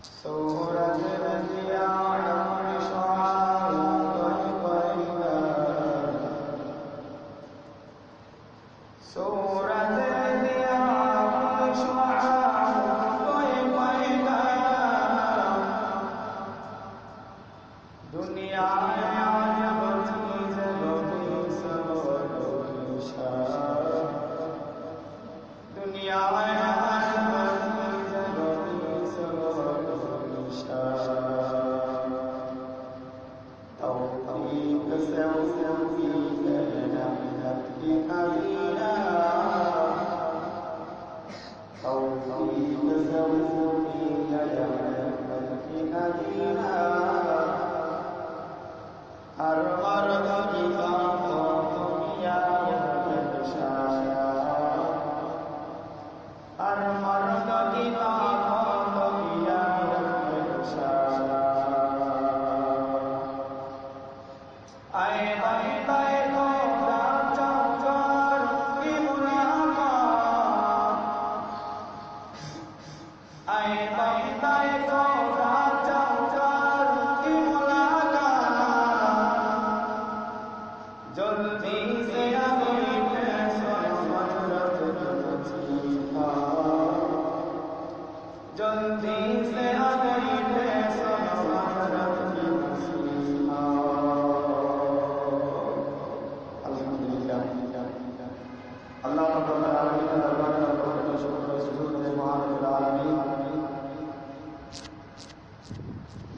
سورة الأنبياء شعاع طيبة سورة الأنبياء شعاع طيبة دنيا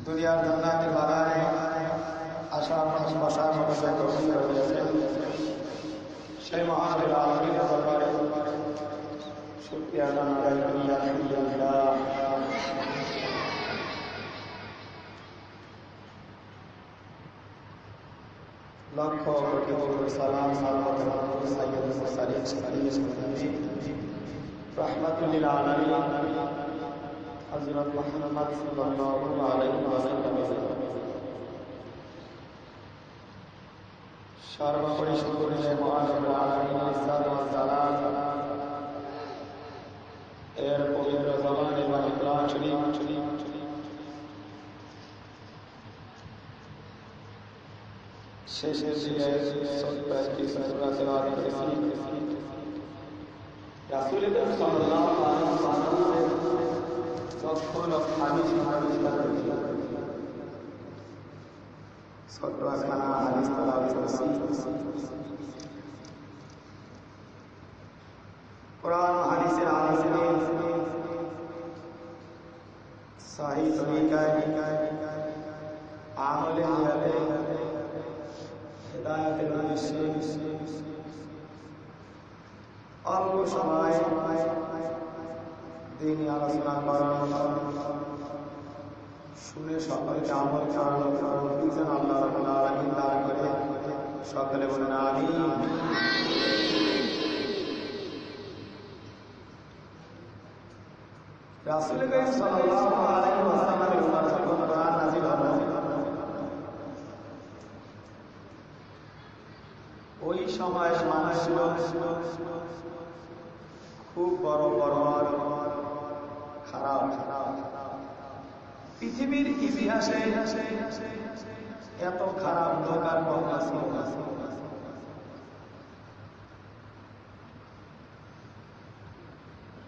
দুনিয়ার জান্নাতে বাগানে আসার বসার মতো তৌফিক করে দিয়েছেন সেই মহান রব্বুল আলামিনের দরবারে শুকরিয়া জানাই আলহামদুলিল্লাহ। লক্ষ কোটি সালাম সাইয়্যিদুল মুরসালিন রাহমাতুল লিল আলামিন হযরত মুহাম্মদ সাল্লাল্লাহু আলাইহি ওয়াসাল্লাম সর্বোপরি শুকরিয়া মহান রব্বুল আলামিনের ইজ্জত ওয়া জালাল এর পবিত্র জবানে বা কোরআন শরীফ শেষের দিকে ছোট্ট একটি সূরা তেলাওয়াত করেছি। রাসূল সাল্লাল্লাহু আলাইহি ওয়াসাল্লামের যখন হাদিস ছোট্ট একখানা হাদিস তেলাওয়াত করেছি। কোরআন হাদিসের আলোচনা সহিহ তরিকায় আমলে নিয়াতে হিদায়াতের উদ্দেশ্যে অল্প সময় দিনই আলোচনা করার শুনে সকলকে আমল করানোর তৌফিক আল্লাহ রাব্বুল আলামিন দান করে সকলে বলেন আমিন। রাসূল করিম সাল্লাল্লাহু আলাইহি ওয়াসাল্লামের উপর যখন কোরআন নাযিল হলো ওই সময় মানুষ ছিল খুব বড় বড় খারাপ। পৃথিবীর ইতিহাসে এত খারাপ লোক আর কখনো ছিল না।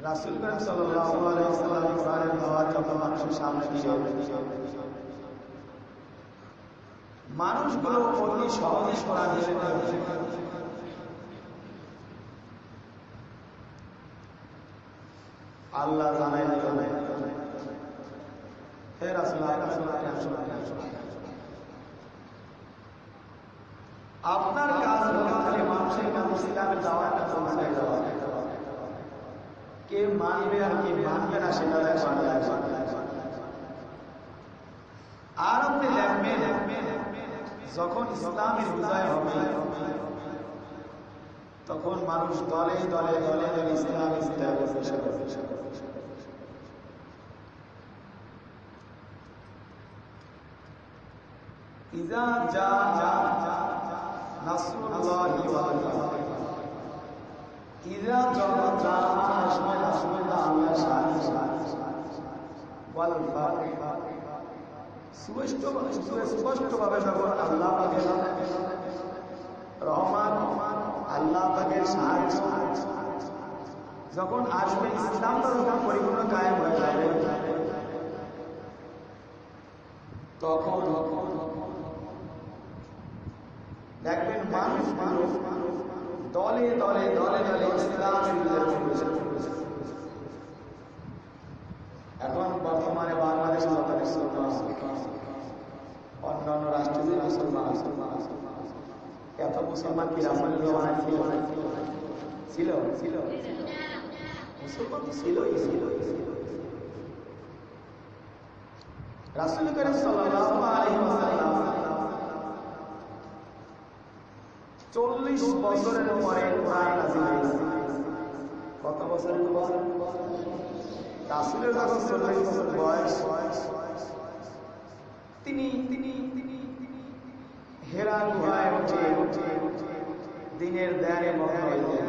রাসূল করিম সাল্লাল্লাহু আলাইহি ওয়াসাল্লাম কোরআনের দাওয়াত যখন মানুষের সামনে দিলেন মানুষগুলো অতি সহজে কোরআন মেনে নিয়েছে। আল্লাহ জানাই হে রাসূল আপনার কাজ হলো খালি মানুষের কাছে ইসলামের দাওয়াতটা পৌঁছে দেওয়া। কে মানবে আর কে মানবে না সেটা দেখবেন। আর আপনি দেখবেন যখন ইসলামের বিজয় হবে তখন মানুষ দলে দলে দলে দলে ইসলাম ইজা যা নাসরুল্লাহি ওয়াল ফাতহ ইজা যখন যা আসবে আল্লাহর শান সুস্পষ্টভাবে যখন আল্লাহ পাকের রহমান, আল্লাহ পাকের সাহায্য যখন আসবে, ইসলামটা যখন পরিপূর্ণ কায়েম হয়ে যাবে, তখন দেখবেন মানুষ দলে দলে দলে দলে ইসলামের বিরুদ্ধে চলেছে। এখন বর্তমানে বাংলাদেশ অন্যান্য রাষ্ট্রে মুসলমান এত মুসলমান কি রাসূল ছিল ছিল মুসলমান তো ছিলই ছিল। রাসূল করিম সাল্লাল্লাহু আলাইহি ওয়াসাল্লাম 40 বছরের পরে কোরআন নাযিল হয়েছে। কত বছরের পর? রাসূলের যখন 40 বছর বয়স, তিনি হেরা গুহায় উঠে দিনের ধ্যানে মগ্ন হইলেন।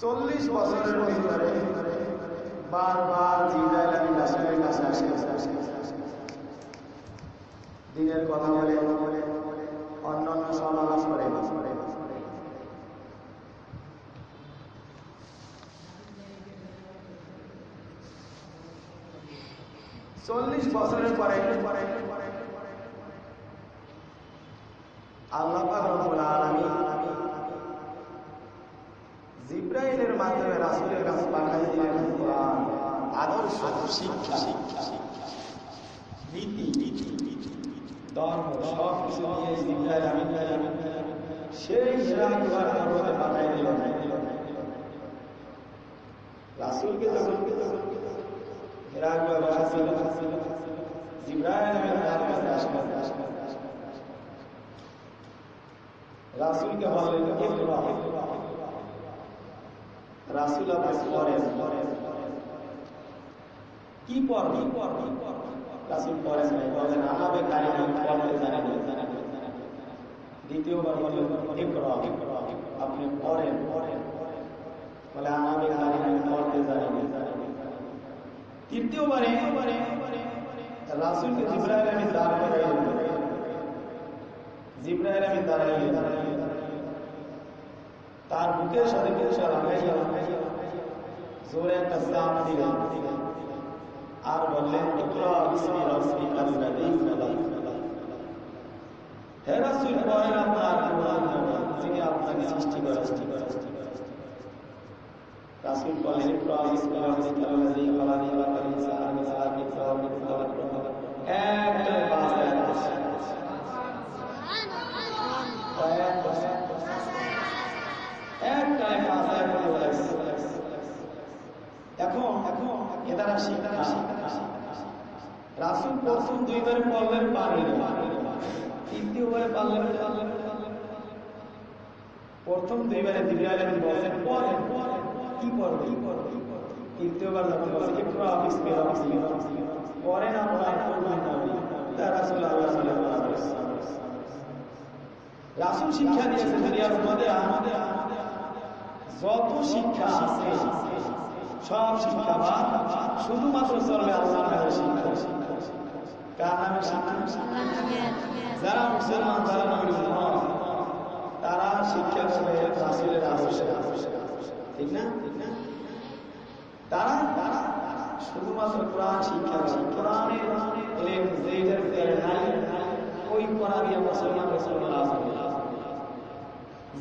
40 বছরের ভিতরে বারবার জিবরাইল আমিন রাসূলের কাছে আসে, দিনের কথা বলে, অন্যান্য সমালাপ করে। 40 বছরের পরে আল্লাহ পাক রব্বুল আলামিন জিবরাইলের মাধ্যমে রাসূলের কাছে পাঠিয়ে দিলেন কোরআন, আদর্শ, শিক্ষা, নীতি, ধর্ম সব কিছু নিয়ে জিবরাইল আমিন সেই হেরা গুহার পর্বতে পাঠিয়ে দিলেন। রাসূলকে যখন হেরা গুহায় বসা ছিল, জিবরাইল আমিন তার কাছে আসলেন, রাসূলকে বললেন ইকরা। রাসূল আবার পড়েন, কি পড়বেন? রাসূল পড়েন নাই, বলেন আনাবে কারিমা পড়তে জানেন। দ্বিতীয়বার বললেন ইকরা, আপনি পড়েন। বলে আনাবে কারিমা পড়তে জানেন। তৃতীয়বারে রাসূলকে জিবরাইল আমিন দাঁড়াইলেন, জিবরাইল আমিন দাঁড়াইলেন, তার বুকের সাথে জোরে একটা চাপ দিলেন আর বললেন ইকরা বিসমি রাব্বিকাল লাযী খালাক। হে রাসূল, পড়েন আপনার কোরআন, যিনি আপনাকে সৃষ্টি করেছেন। রাসূল বলেন ইকরা বিসমি রাব্বিকাল লাযী খালাক, খালাকাল ইনসানা মিন আলাকিন, একটা বাসা এখন এদারা শিক্ষা। রাসূল প্রথম দুইবারে পড়লেন পারলেন, তৃতীয়বারে পারলেন। প্রথম দুইবারে জিবরাইল আমিন বলেন পড়েন, কি পড়বে? তৃতীয়বার যখন বলেন ইকরা বিসমি রাব্বিকা, পড়েন আপনার কোরআন। রাসূল রাসূল শিক্ষা দিয়েছেন দুনিয়ার মধ্যে যত শিক্ষা আছে সব শিক্ষা বা শুধুমাত্র চলবে আল্লাহর নামের শিক্ষা। কার নামের শিক্ষা? যারা মুসলমান, যারা নবীর উম্মত, তারা শিক্ষা করবে রাসূলের আদর্শে, ঠিক না? তারা শুধুমাত্র কোরআন শিক্ষা, কোরআনের এলেম যেটার ভিতরে নাই ওই পড়া দিয়ে মুসলমান রাসূলুল্লাহ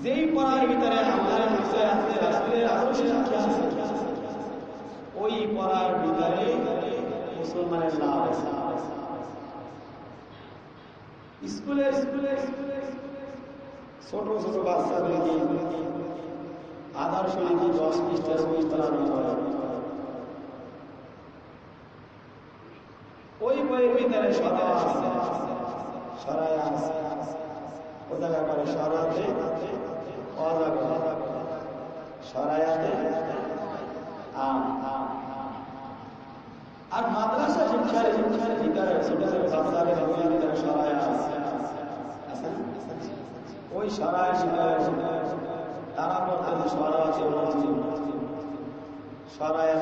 যেই পড়ার ভিতরে আল্লাহর বিষয় আছে, রাসূলের আদর্শে শিক্ষা আছে, ওই পড়ার ভিতরে মুসলমানের লাভ আছে। স্কুলে ছোট ছোট বাচ্চাদেরকে আদর্শ নীতি 10 পৃষ্ঠা 20 পড়ানো হয়। ওই বইয়ের ভিতরে সদা আছে, সরায় আছে, ওজাগা করে সরাতে, অজাগা সরায়াতে আর মাদ্রাসা শিক্ষার ভিতরে ছোট ছোট বাচ্চাদের ভিতরে সরায় আছে। ওই সরায় তারা বলতেছে সরা আছে সরায়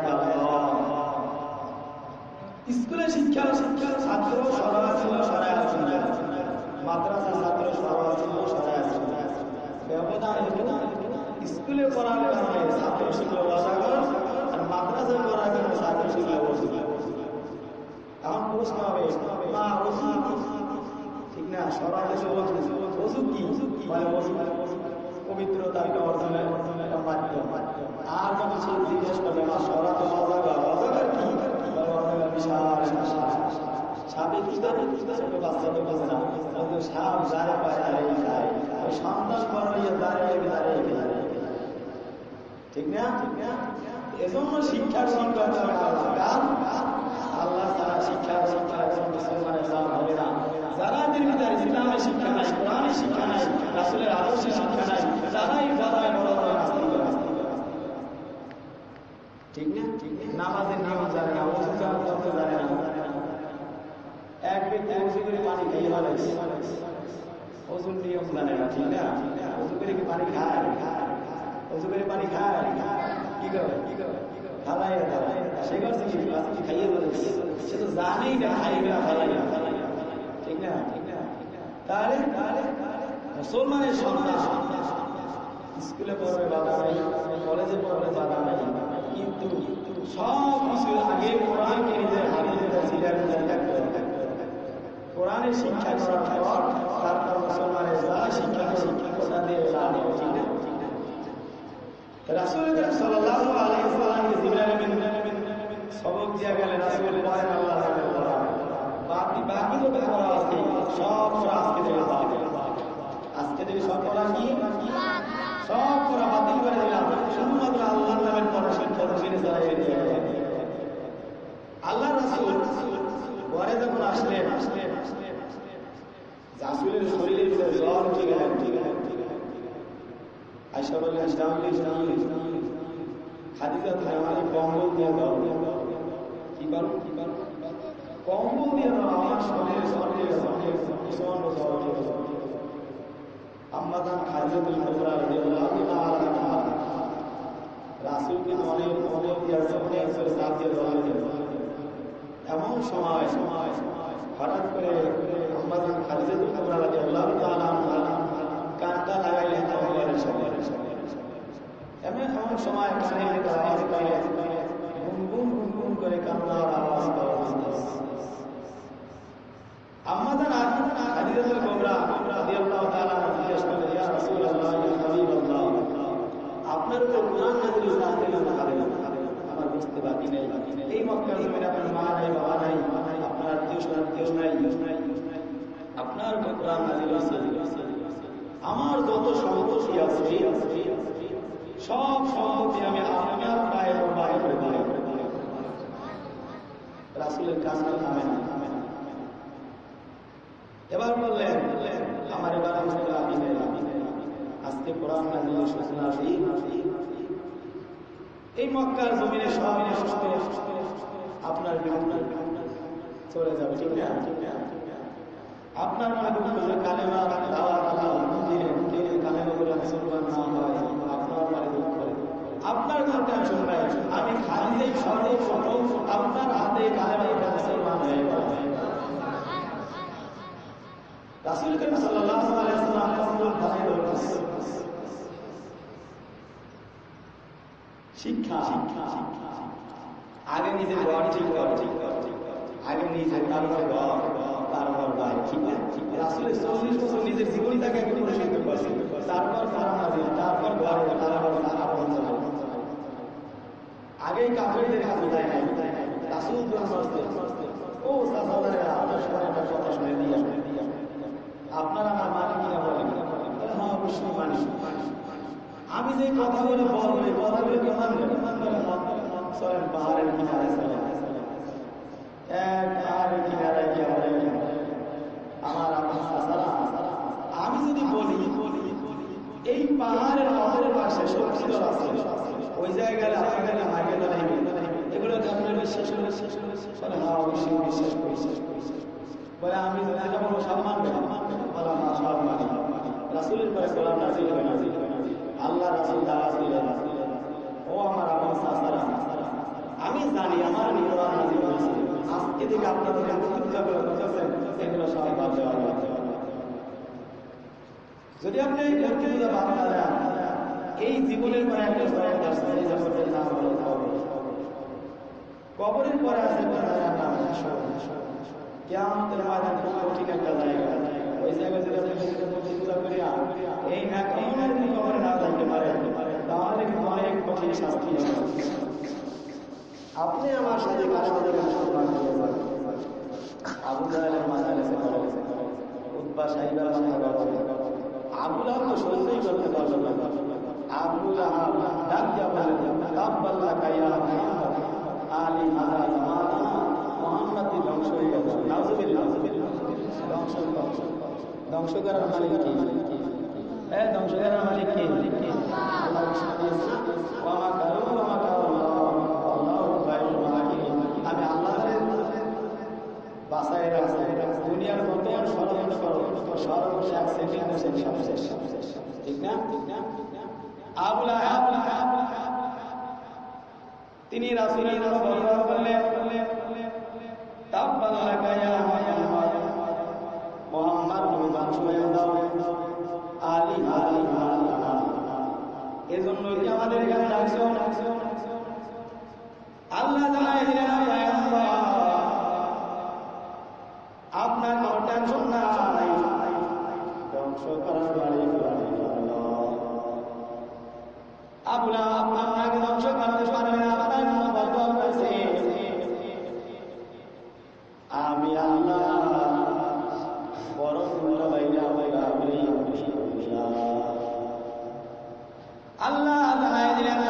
স্কুলে শিক্ষা ছাত্র সরা ছিল সরায় মাদ্রাসা ছাত্র সরা ছিল সরায় ব্যবধান স্কুলে পড়ার কারণে ছাত্র শিখল অসাগর আর মাদ্রাসায় পড়ার কারণে ছাত্র শিখল এখন প্রশ্ন হবে মা ওযু ঠিক না সরা দেশে ওযু কি মানে পবিত্রতার অর্জনের মাধ্যম আর যখন সে জিজ্ঞেস করবে মা সরা তো অজাগর কি বিশাল সাপে কি করে বাচ্চাকে বোঝে না সাপ যারে পায় দাঁড়িয়ে খায় ওই সন্তান বড় দাঁড়িয়ে ঠিক না এজন্য শিক্ষার সংখ্যা আল্লাহ তারা শিক্ষা মুসলমানের লাভ হবে না যারা ভিতরে ইসলামের শিক্ষা নাই কোরআনের শিক্ষা নাই রাসূলের আদর্শের শিক্ষা নাই তারাই বাধায় বড় ঠিক না নামাজের নিয়ম জানে না ওযু করতে জানে না এক ব্যক্তি ওযু করে পানি খেয়ে ফেলে ওযুর নিয়ম জানে না ঠিক না ওযু করে কি পানি খায় ওযু করে পানি খায় কি করে খালায় সে করছে কি খাইয়ে বলে সে তো জানেই না খাই না ঠিক না তাহলে মুসলমানের সন্তান স্কুলে পড়বে বাধা নাই কলেজে পড়বে বাধা নাই কিন্তু সব কিছু আগে কোরআনকে নিজের কোরআনের শিক্ষা করার পর তারপর মুসলমানের যা শিক্ষা কোথা দিয়ে রাসূল সাল্লাল্লাহু আলাইহি ওয়াসাল্লামকে জিবরাইল আমিন সবক দিয়ে গেলেন রাসূল পড়েন আল্লাহ তাআলা কোরআন বাকি তো পড়া আছে সব পড়া আজকে থেকে সব পড়া কি সব পড়া বাতিল করে দিলাম শুধুমাত্র আল্লাহর নামের পড়া শিক্ষা জেনে চালিয়ে দিয়ে আল্লাহ রাসূল পরে যখন আসলেন রাসূলের শরীরের ভিতরে জ্বর উঠে গেলেন আয়েশা বললেন খাদিজা আমাকে কম্বল দিয়ে দাও কি পারো কম্বল দিয়ে দাও আমার শরীরে প্রচন্ড জ্বর উঠে আম্মাজান খাদিজাতুল কুবরা রাদিয়াল্লাহু তাআলা রাসূলকে অনেক চাপ দিয়ে ধরা এমন সময় হঠাৎ করে আম্মাজান খাদিজাতুল কুবরা রাদিয়াল্লাহু তাআলা কান্না লাগাইলেন এমন সময় কানে আওয়াজ পাইলেন গুনগুন করে কান্নার আওয়াজ পাওয়া আম্মাজান খাদিজাতুল কুবরা রাদিয়াল্লাহু তাআলা জিজ্ঞেস করলেন ইয়া রাসূলুল্লাহ ইয়া হাবিবাল্লাহ আপনার উপর কোরআন নাযিল হয়েছে আমার বুঝতে বাকি নেই এই মক্কার জমিনে আপনার মা নাই বাবা নাই আপনার আত্মীয় নাই আপনার উপর কোরআন নাযিল হয়েছে আমার যত সম্পত্তি আছে সব সম্পত্তি আমি আপনার পায়ে কোরবানি করে দিলাম রাসূলের কাছে নামে না এবার বললেন আমার এবার আমি আজকে কোরআন নাযিল সূচনা এই মক্কার জমিনে সব সুস্থ আপনার বিরুদ্ধে চলে যাবে ঠিক না আপনার মাহবুব কালেমা কালেমা করে মুসলমান না হয় আপনার মানে দুঃখ আপনার কোনো টেনশন নাই আমি খালি সর্বপ্রথম আপনার হাতে কালেমা করে মুসলমান হয়ে গেল রাসূল করিম সাল্লাল্লাহু আলাইহি ওয়াসাল্লাম কবুল করে শিক্ষা আগে নিজের ঘর ঠিক আগে নিজের কারণে ঘর তারপর ভাই ঠিক আছে রাসূলের 40 বছর নিজের জীবনী তাকে আগে পরিশুদ্ধ করছে তারপর তারপর ঘরে তারপর আগেই কাফেরদের হাতে যায় নাই রাসূল ও সাহাবারা আপনার সবার কথা শুনে দিয়ে আপনারা আমার মানে কিনা বলেন হ্যাঁ অবশ্যই মানি আমি যে কথাগুলো বলবো এই কথাগুলো কেমন চলেন পাহাড়ের কিনারে পাহাড়ের কিনারে আমার আমি যদি বলি এই পাহাড়ের অপরের পাশে শক্তি দল আছে ওই জায়গায় আপনার আগে দাঁড়াইবে এগুলো আপনার বিশ্বাস করে হ্যাঁ অবশ্যই বিশ্বাস করি বলে আমি যেটা বলবো সম্মান বলা না সব মানি রাসূলের পরে কোরআন নাযিল হয় না। আল্লাহ রাসূল দাওয়াত দিলেন, ও আমার আপন সাসারা, আমি জানি আমার কোরআন নাযিল হয়েছে, আজকে থেকে আপনাদের প্রতিজ্ঞাগুলো করতেছেন এগুলো সব বাদ দেওয়া হবে। যদি আপনি এই প্রতিজ্ঞা বাদ না দেন, এই জীবনের পরে একটা জগৎ আসছে, এই জগতের নাম হলো কবর। কবরের পরে আছে জায়গার নাম হাসর। কিয়ামতের ময়দান খুব কঠিন একটা জায়গা। ওই জায়গায় যদি আপনি প্রতিজ্ঞা করিয়া এই না কবরে না থাকতে পারেন, তাহলে কিন্তু অনেক কঠিন শাস্তি হবে। আপনি আমার সাথে কার সাথে মুসলমান হয়ে যাবেন। আবু জাহেলের মাথায় এসে পড়ে, উতবা সাইবার মাথায় পড়ে। আবু লাহাব তো সহ্যই করতে পারল না। আবু লাহাব ডাক দিয়া বললেন, তাব্বাত লাকা ইয়া মুহাম্মদ, আলী হাযা জামানা, মুহাম্মদ ধ্বংস হয়ে গেছে। নাউযুবিল্লাহ, ধ্বংস করার মালিক কে? ধ্বংস করার মালিক কে? আল্লাহ দিয়েছে, ওয়া মা কারু ওয়া মা কারুল্লাহ, আল্লাহু খায়রুল মাকিরিন। আমি আল্লাহর বাসায় রাখছি, দুনিয়ার মধ্যে ষড়যন্ত্র করো, সর্বশেষ এক সেকেন্ডে শেষ। ঠিক না? আবু লাহাব তিনি রাসূলের বর্ণনা করলেন, তাব্বাত লাকা ইয়া মুহাম্মদ, মুহাম্মদ তুমি ধ্বংস হয়ে যাও, আলী হাযা। এজন্য কি আমাদের এখানে ডাকছো? আল্লাহ জানায় দিলেন, আপনার কোনো টেনশন নাই, ধ্বংস করার মালিক আল্লাহ। আবু লাহাব আপনাকে ধ্বংস করতে পারবে না, আপনার কোনো বদল হয়েছে। আমি আল্লাহ বড় বাইরা আল্লাহ জানাই দিলেন,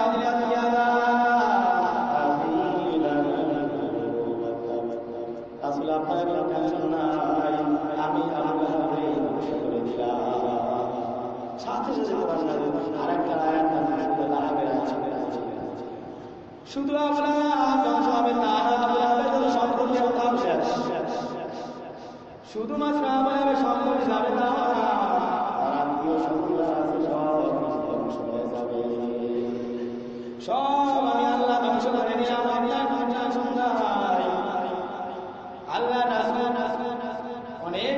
আসলে আপনার কোনো টেনশন নাই, আমি আল্লাহ ধ্বংস করে দিলাম। সাথে সাথে আরেকটা আয়াত শুধু লাহাবের শুধু আপনার ধ্বংস হবে না, সম্পর্কে তাও শেষ। শুধুমাত্র আমাদের সম্পর্কে যাবে না, আত্মীয় সম্পর্ক আছে সব আমি আল্লাহ ধ্বংস করে দিলাম। আপনার টেনশন নাই। আল্লাহ অনেক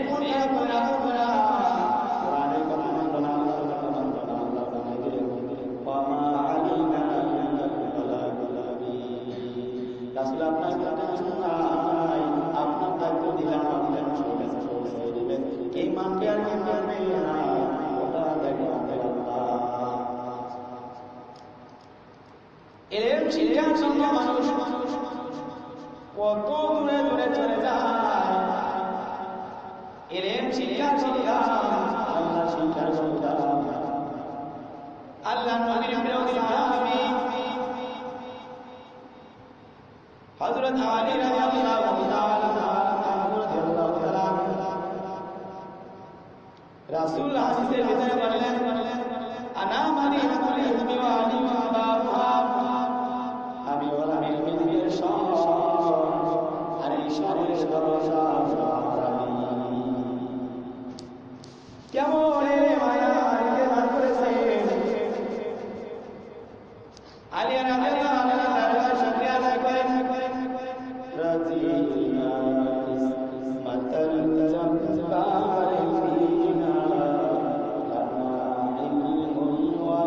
আপনার দায়িত্ব দিলাম, এই মানবে আর কি মানবে না, ওটা দেখো এলেম শিক্ষার জন্য মানুষ কত দূরে দূরে চলে যায়। এলেম শিক্ষার শিক্ষা আল্লাহ শিক্ষার শিক্ষা আল্লাহ নবীর বিরোধী সাহাবী হযরত আলী রাদিয়াল্লাহু তাআলা রাসূল হাদিসের ভিতরে বললেন, আনা মাদিনাতুল ইলমি ওয়া আলী বাবুহা, আমি ওরা ইলমের শহর আর এই শহরের দরজা আলী। কেমন মায়া আলীকে দান করেছে। আলী রাদিয়াল্লাহু আনহু দরবার শুকরিয়া আদায় করেন, রাজিনা ইসমাতাল জব্বার ফিনা লানা ইলমুন ওয়া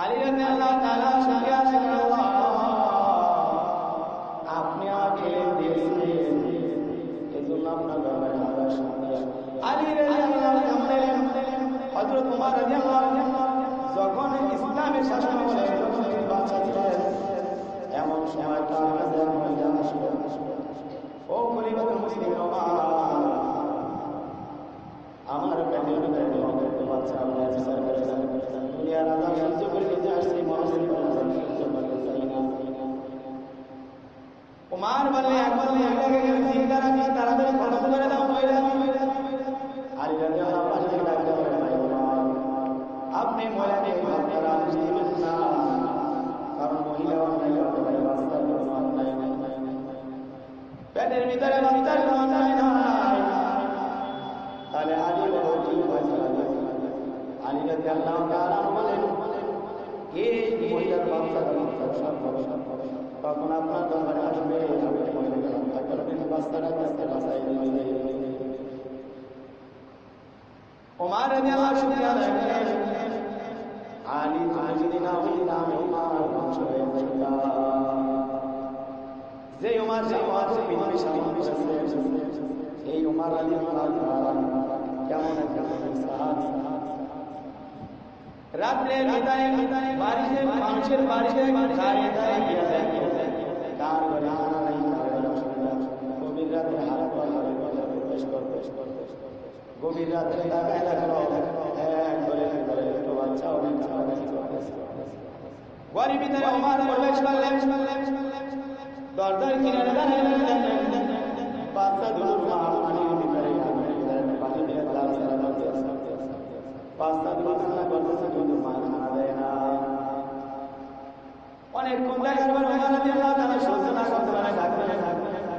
আলী রাদিয়াল্লাহু তাআলা শুকরিয়া আল্লাহ, আপনি আমাকে দিয়েছেন, এজন্য আপনার দরবারে হাজার শুকরিয়া। আলী রাদিয়াল্লাহু তাআলা হযরত ওমর রাদিয়াল্লাহু যখন ইসলামের শাসন আমলে যখন তিনি বাদশা ছিলেন, এমন সময় তার কাছে মহিলা আসলো, ও খলিফাতুল মুসলিমিন ওমর, আমার পেটের ভিতরে অনেক বাচ্চা আপনার বিচার করেছেন, দুনিয়ার আযাব সহ্য করে নিতে আসছি, মানুষের আযাব সহ্য করতে চাই না। ওমর বলে, একবার মহিলাকে জিন্দা রাখি, তাড়াতাড়ি খতম করে দাও মহিলা। আলী রাদিয়াল্লাহু পাশে থেকে ডাকতে বলে, ভাই ওমর, আপনি মহিলাকে হত্যার আদেশ দিবেন না, কারণ মহিলা অন্যায় করতে পারে, বাচ্চার কোনো অন্যায় নাই, পেটের ভিতরে বাচ্চার কোনো অন্যায় নাই। তাহলে আলী বড় ঠিক ফয়সালা দিয়েছেন। আলী রাদিয়াল্লাহু তাআলা বলেন, এই মহিলার বাচ্চাটা তখন আপনার দরবারে আসবে, আপনি মহিলাকে হত্যা করবেন, বাচ্চাটা বাঁচাই দিবেন। ওমর রাদিয়াল্লাহু শুকরিয়া আদায় করেন, আলী তুমি যদি না হইতা আমি ওমর ধ্বংস হয়ে যাইতাম। যে ওমর পৃথিবী শাসন করেছেন, এই ওমর রাদিয়াল্লাহু তাআলা কেমন একজন সাহাবী। রাত্রে বাড়িতে মানুষের বাড়িতে দাঁড়িয়ে দাঁড়িয়ে কার ঘরে খানা নাই, কার ঘরে অসুবিধা, গভীর রাতে হাত পায়ে প্রবেশ করতে, গভীর রাতে তাকায় দেখলো একবারে একটু বাচ্চা অনেক ঘরের ভিতরে ওমর প্রবেশ করলেন, দরজার কিনারে দাঁড়িয়ে বাচ্চা দুটোর মা পানির ভিতরে পানি দিয়ে লাড়াচাড়া করতেছে, বাচ্চা দুটো কান্না করতেছে, কিন্তু মা খানা দেয় না। অনেকক্ষণ দেখার পর ওমর রাদিয়াল্লাহু তাআলা সহ্য না করতে পারে, ডাকলেন,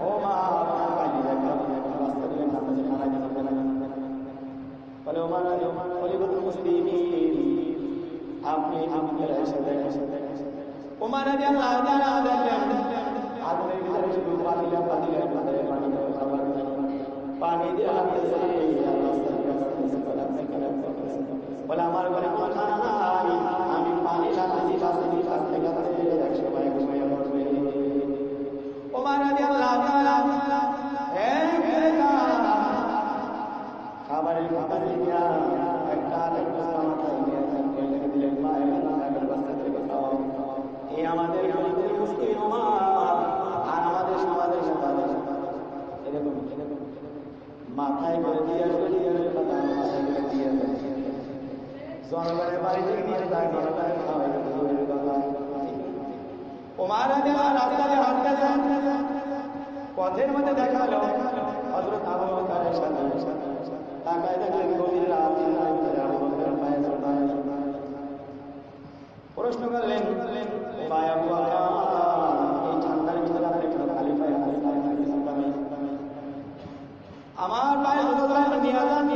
ও মা, আপনার কালি দেখা বাচ্চা দিয়ে কাঁদতেছে, খানা দিতে না। বলে, ওমর খলিফাতুল মুসলিমিন, আপনি আমাদের এসে দেখেন। ওমর রাদিয়াল্লাহু তাআলা দেখলেন আগুনের ভিতরে শুধু পানি খাবার পানি দিয়ে লাগতেছে, বলে আমার ঘরে কোনো খানা নাই, আমি পানি লাগতেছি কাছে কাছে কাছে একসময় ঘুমিয়ে পড়বে। ওমর রাদিয়াল্লাহু তাআলা খাবারের কাছে গিয়া একটা মাথায় নিয়ে রেখে দিলেন, মায়ের বাচ্চাদের বাঁচাও। এই আমাদের মুসলিম ওমর আর আমাদের সমাজের সাথে এরকম মাথায় করে দিয়ে মাথায় করে দিয়ে জনগণের বাড়ি থেকে নিয়ে যায়, জনগণের খাওয়াই দূরের কথা। ওমর রাদিয়াল্লাহু রাস্তায় হাঁটতেছেন, পথের মধ্যে দেখালো হযরত আবু বকরের সাথে, তাকায় দেখলেন গভীর রাত, আবু বকরের পায়ে চড়া। প্রশ্ন করলেন, ভাই আবু বকর, এই ঠান্ডার ভিতরে আপনি কেন খালি পায়ে আমার পায়ে জুতা নিয়ে যান।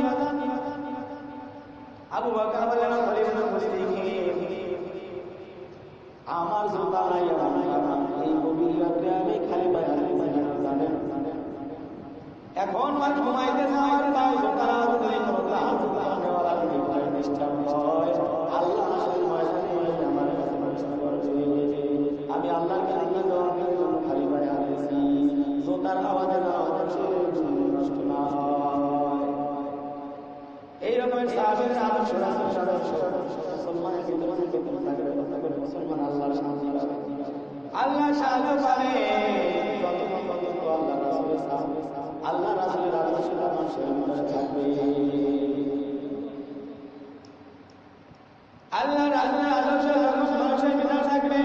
আবু বকর বললেন, খলিফাতুল মুসলিমিন, আমার জুতা নাই, এই গভীর রাতে আমি খালি পায়ে জানেন, এখন আর ঘুমাইতে আমার পায়ে জুতা না থাকলে আল্লাহ আমার কাছে প্রশ্ন করবে, আমি আল্লাহর কাছে খালি পায়ে হারিয়েছি, জুতার আওয়াজে নষ্ট না হয়। এই রকমের সাহাবীদের আদর্শ মুসলমানের ভিতরে থাকবে, মুসলমান আল্লাহর শান্তি পাবে, আল্লাহ সাহায্য পাবে। আল্লাহ রাসূলের আদর্শ মানুষের মনে থাকবে, আল্লাহ রাসূলের আদর্শ যখন মানুষের ভিতরে থাকবে,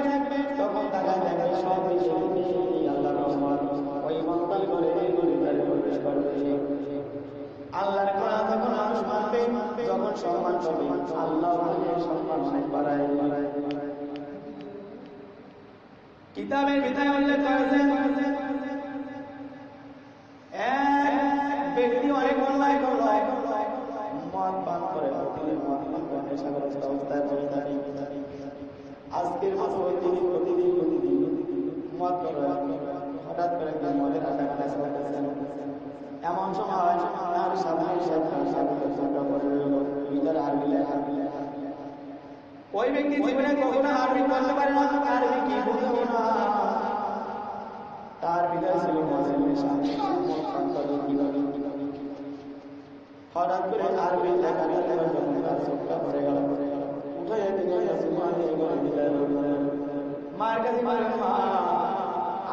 তখন তারা দেখবে সব বিষয় আল্লাহর রহমত ওই মন্তাল করে প্রবেশ করবে। আল্লাহর কোরআন যখন মানুষ মানবে, যখন সম্মান পাবে, আল্লাহ সম্মান অনেক বাড়ায়। কিতাবের ভিতরে উল্লেখ করেছেন, এক ব্যক্তি অনেক অন্যায় করল, মদ পান করে, নেশাগ্রস্ত অবস্থায় পড়ে থাকে। আজকের মতো প্রতিদিন মদ করে, হঠাৎ করে মদের আশা করতেছেন। এমন সময় তার সামনে ঝগড়া করে রইল, ভিতরে আরবি লেখা। ওই ব্যক্তি জীবনে কখনো আরবি পড়তে পারে না, আরবি কি বুঝবো না। তার ভিতরে ছিল মনের নেশা, হঠাৎ করে আরবি লেখা যখন তার চোখটা পড়ে গেল, উঠে মায়ের কাছে বলে, মা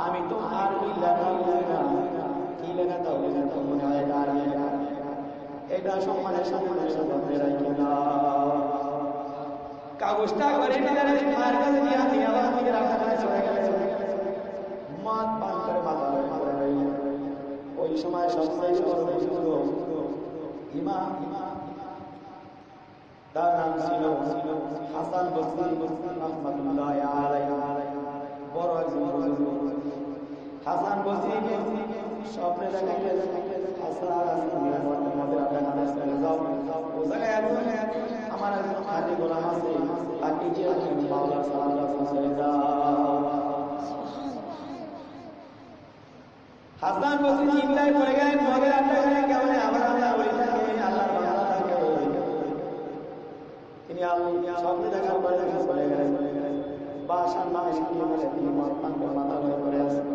আমি তো আরবি লেখা বুঝি না, কি লেখা তাও লেখা তো মনে হয় এটা আরবি লেখা, এটা সম্মানের সামনে কাগজটা করে মায়ের কাছে নিয়ে আবার আমাকে রাখা চলে গেলে মাত পান করে মাথা ওই সময় সবচেয়ে ইমাম তার নাম ছিল হাসান বসরি রাহমাতুল্লাহ আলাইহি, বড় একজন হাসান বসরি স্বপ্নে দেখা গেছে আমার একজন খাঁটি গোলাম আছে, তাকে যে মাওলার সালাম চলে যাও। হাসান বসরি চিন্তায় পড়ে গেলেন, মগের আটটা কেমন আবার আল্লাহ তিনি স্বপ্নে দেখার পরে চলে গেলেন বাসার নামে সামনে বলে তিনি মাথা হয়ে পড়ে আসেন।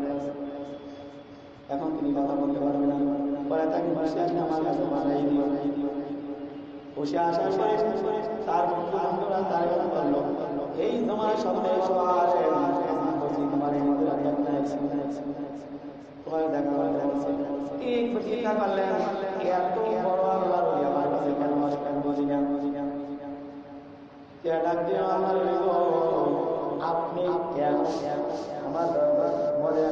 এখন তিনি কথা বলতে পারবেন না, পরে তাকে বসে আসলে আমার কাছে মাথায় দিও। বসে আসার পরে তার বন্ধুরা তার কথা বললো, এই তোমার স্বপ্নে তোমার এই মধ্যে তোমার দেখা চিন্তা করলেন এত বড় আল্লাহ আমার কাছে কেন আসবেন বুঝি না। আপনি আমার মনে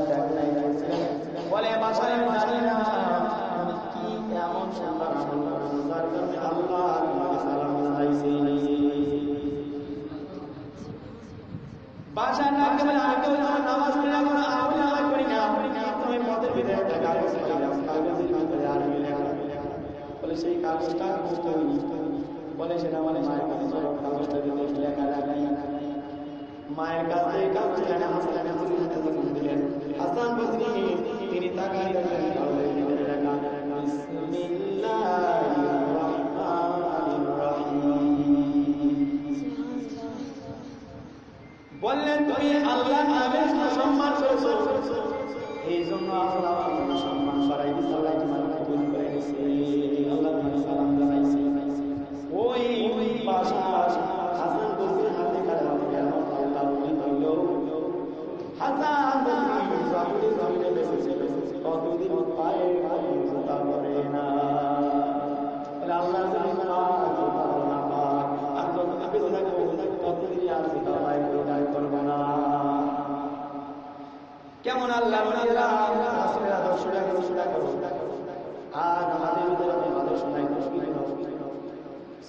বলে বাসায় জানি না কি এমন যার কারণে আল্লাহ সালাম জানাইছি। বাসা না কেমন আমি তো নামাজ পড়ি না, কোনো আমল নামাজ পড়ি না, তুমি পথের ভিতরে একটা কাগজ কাগজের ভিতরে আরবি লেখা, বলে সেই কাগজটা বুঝতে হইনি, বলে সেটা মানে মায়ের কাছে কাগজটা দিতে লেখা রাখি। মায়ের কাছে কাগজটা দিলেন। হাসান বসরি তিনি তাকাই দেখলেন কাগজের ভিতরে লেখা বিসমিল্লাহির রাহমানির রহিম। বললেন তুমি আল্লাহর নামের সম্মান করেছো, এই জন্য আল্লাহ তোমার সম্মান বাড়াই দিয়েছে, আল্লাহ তোমার কবুল করে নিয়েছে, আল্লাহ তোমার সালাম জানাইছে। ওই ভাষা হাসান বসরি হাতে কাটা গেল, আল্লাহ হইল হাসান বসরি জামিনে জামিনে বেঁচেছিল, কতদিন পায়ে জুতা পরে না। আল্লাহ করবো না। কেমন আল্লাহ আর আমাদের ভিতরে আদর্শ নাই,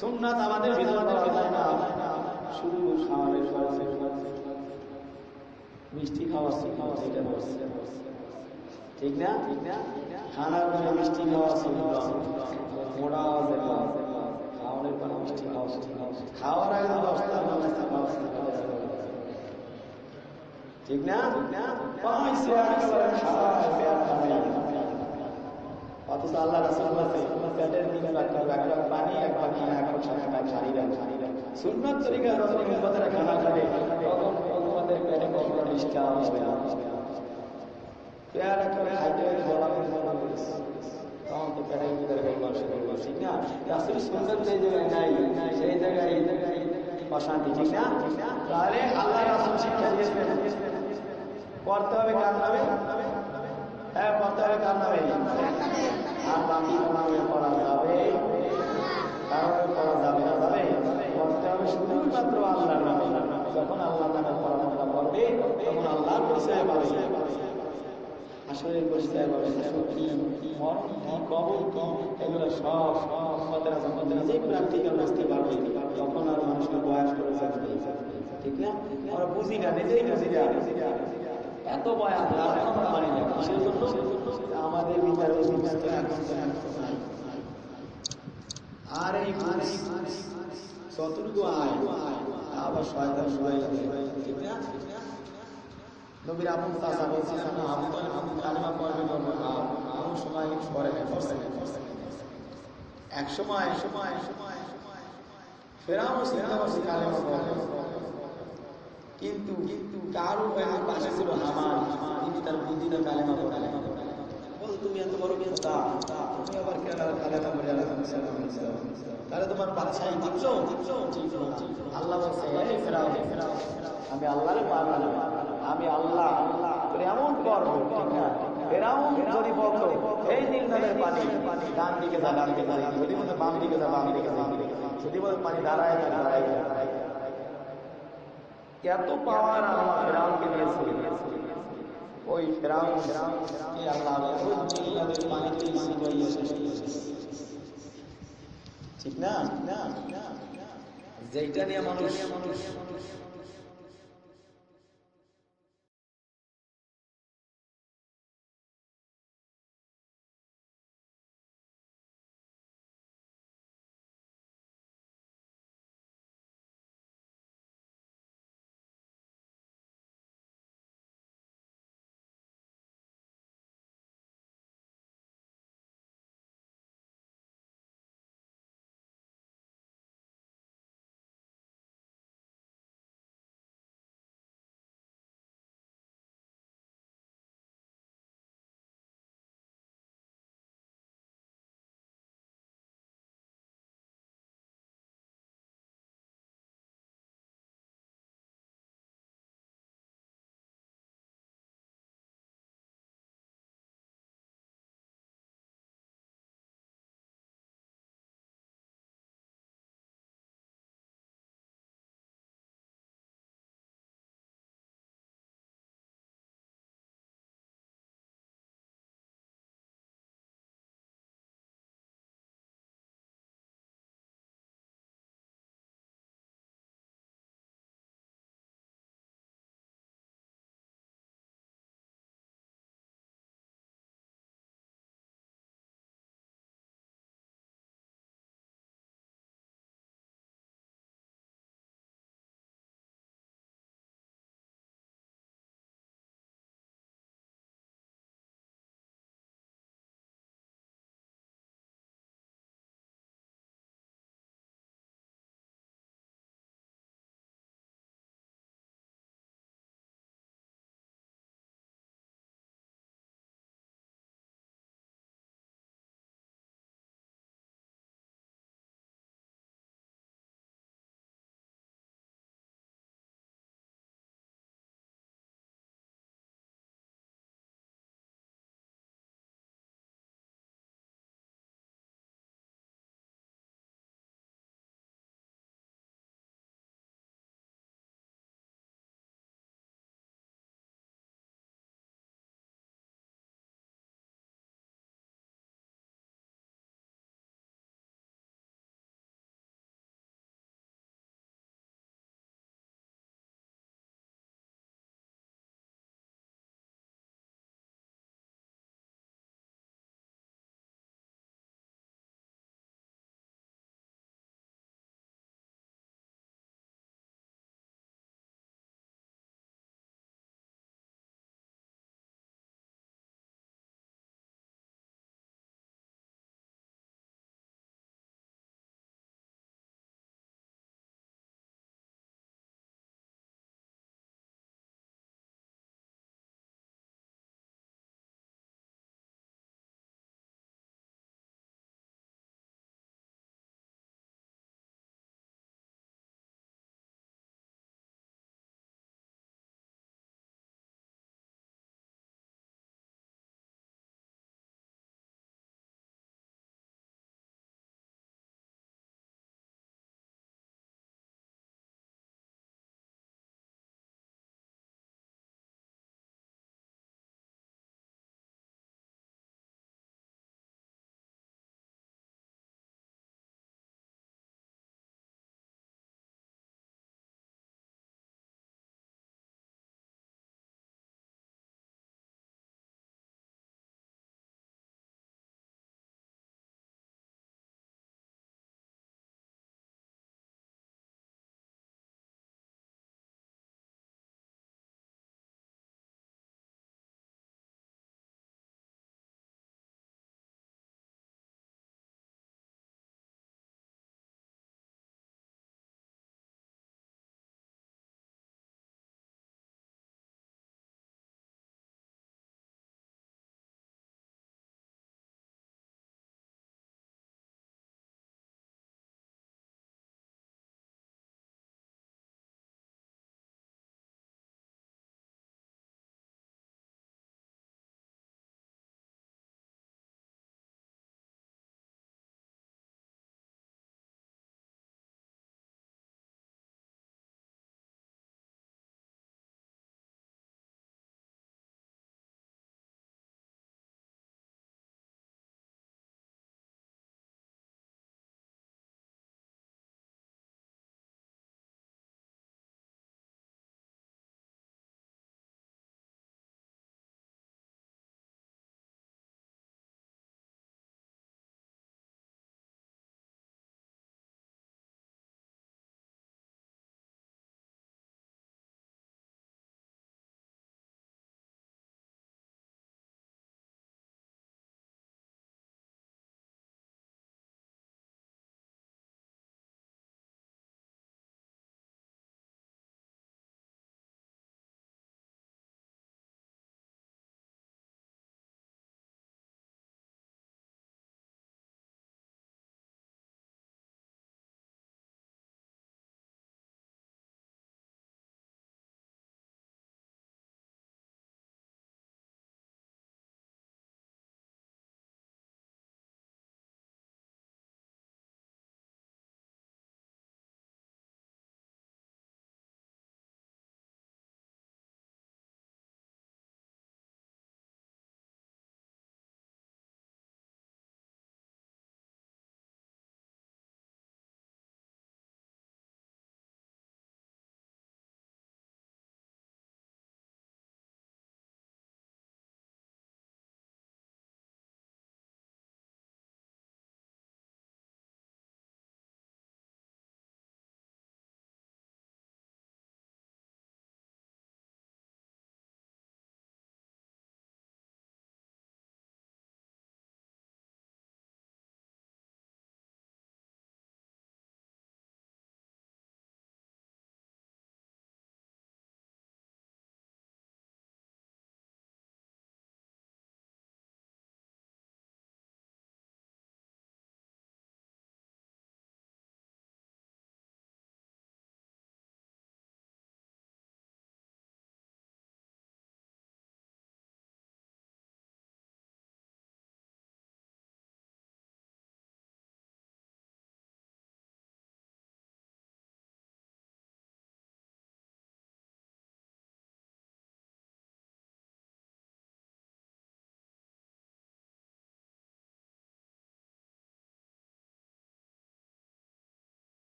সুন্নাত আমাদের ভিতরে না, শুধু খাওয়ানোর মিষ্টি খাওয়া এটা বলছে ঠিক না, খানার পরে মিষ্টি খাওয়া মোড়া খাওয়ানোর পরে মিষ্টি খাওয়ার আগে ঠিক না, অথচ আল্লাহ রাসূল পেটের দিকে পানি এক বাকি সুন্নাত তরিকা খানা খাবে তখন তোমাদের পেটে কখনো ডিস্টার্ব হবে না। পেয়ারা করে খাইতে তখন তো পেটের ভিতরে ঠিক না, রাসূল সুন্নাত যে জায়গায় নাই সেই জায়গায় অশান্তি ঠিক না। তাহলে আল্লাহ রাসূল শিক্ষা দিয়েছেন পড়তে হবে কার নামে, হ্যাঁ পড়তে হবে কার নামে, আর বাকি নামে পড়া যাবে কারণে পড়া যাবে না, যাবে পড়তে হবে শুধুমাত্র আল্লাহর নামে। যখন আল্লাহর নামে পড়াশোনা করবে তখন আল্লাহর পরিচয় পাবে, আসলে পরিচয় পাবে কি মরণ কি কবর কি এগুলো সব যে প্র্যাকটিক্যাল বুঝতে পারবে, তখন আর মানুষকে বয়স করে যাবে ঠিক না। আমরা বুঝি না, নিজেই বুঝি না, এত বয়ান আমরা মানি না, সেই জন্য আমাদের বিচার আর এই যতটুকু আয় আবার শয়তান শুরু ঠিক না। নবীর আপন চাচা বলছে কালিমা পড়বে এমন সময় পরে এক সময় ফেরাউন চিন্তা করছে কালেমা পড়বে, কিন্তু কারো পাশে ছিল হামান, তিনি তার বুদ্ধিতে কালেমা পড়লেন। বল তুমি এত বড় কথা, তুমি আবার কেন কালেমা পড়ে তাহলে তোমার বাদশাহী দিচ্ছ? আল্লাহ বলছে, হে ফেরাউন, আমি আল্লাহরে পারবো না, আমি আল্লাহ এমন করবো, ঠিক না? ফেরাউন যদি বলতো এই নীল নদের পানি ডান দিকে যা, ডান দিকে যা, যদি বলতো বাম দিকে যা, বাম দিকে যা, যদি বলতো পানি দাঁড়ায় যা, দাঁড়ায় যা, এত পাওয়ার আল্লাহ ফেরাউনকে দিয়েছে। ওই ফেরাউন কে আল্লাহ পানিতে ঠিক না? যেটা নিয়ে মানুষ